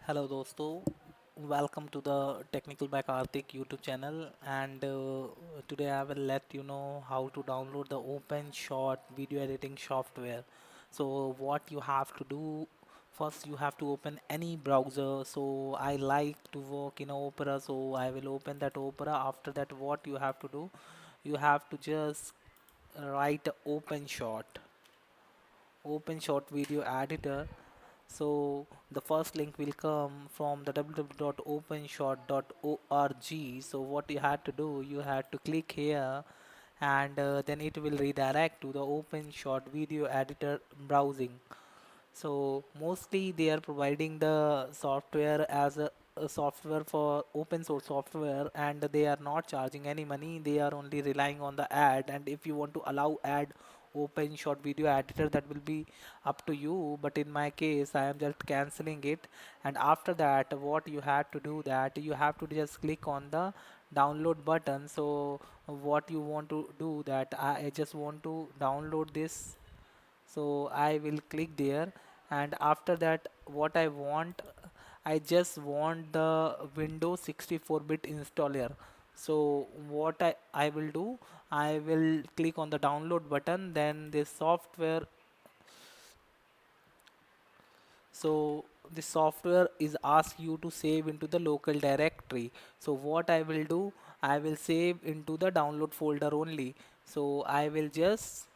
Hello dosto, welcome to the Technical by Karthik YouTube channel and today I will let you know how to download the OpenShot video editing software. So what you have to do, first you have to open any browser. So I like to work in Opera, so I will open that Opera. After that what you have to do, you have to just write OpenShot video editor. So the first link will come from the www.openshot.org. So what you had to do, you had to click here and then it will redirect to the OpenShot video editor browsing. So mostly they are providing the software as a software for open source software and they are not charging any money. They are only relying on the ad, and if you want to allow ad open short video editor, that will be up to you, but in my case I am just canceling it. And after that what you have to do, that you have to just click on the download button. So what you want to do, that I just want to download this, so I will click there. And after that what I want, I just want the Windows 64-bit installer. So what I will do, I will click on the download button, then this software. So the software is ask you to save into the local directory. So what I will do, I will save into the download folder only. So I will just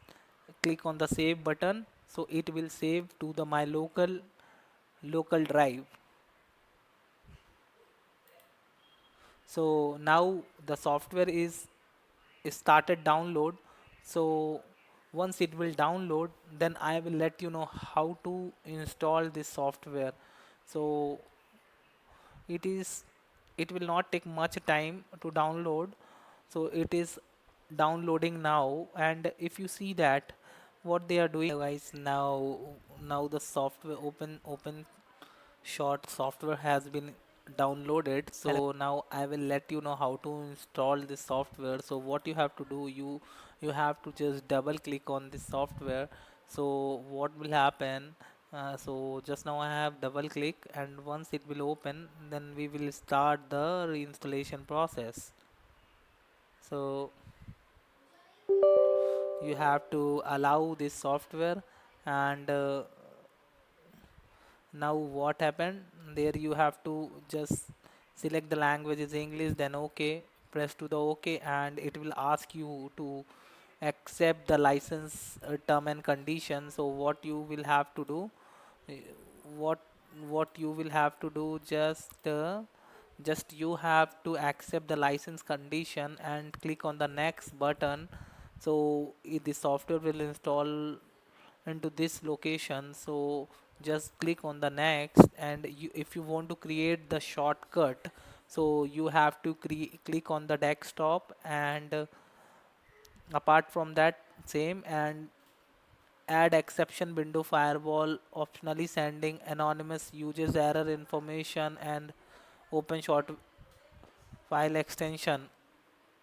click on the save button, so it will save to the my local drive. So now the software is started download. So once it will download, then I will let you know how to install this software. So it is it will not take much time to download. So it is downloading now, and if you see that what they are doing guys, now the software open short software has been downloaded. So now I will let you know how to install this software. So what you have to do, you have to just double click on this software. So what will happen, so just now I have double click, and once it will open, then we will start the reinstallation process. So you have to allow this software, and now what happened there, you have to just select the language is English, then OK, press to the OK, and it will ask you to accept the license term and condition. So what you will have to do, uh, what what you will have to do, just you have to accept the license condition and click on the next button. So the software will install into this location. So just click on the next, and if you want to create the shortcut, so you have to click on the desktop, and apart from that same, and add exception window firewall, optionally sending anonymous users error information, and open short file extension.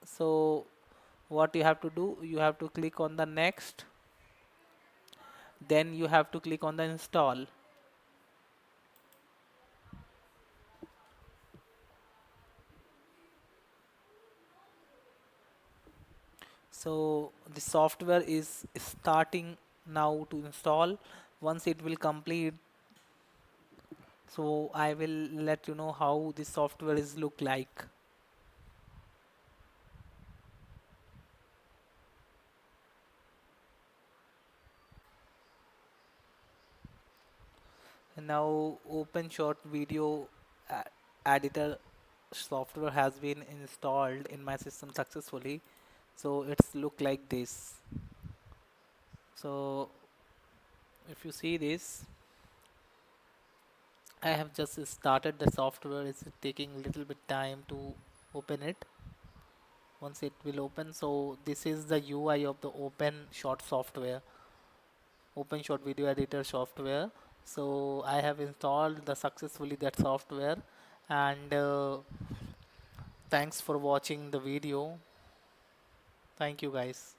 So what you have to do, you have to click on the next, then you have to click on the install. So the software is starting now to install. Once it will complete, so I will let you know how the software is look like. And now OpenShot video uh, editor software has been installed in my system successfully. So it's look like this. So if you see this, I have just started the software. It's taking a little bit time to open it. Once it will open, so this is the UI of the OpenShot software, OpenShot video editor software. So I have installed the successfully that software, and thanks for watching the video. Thank you guys.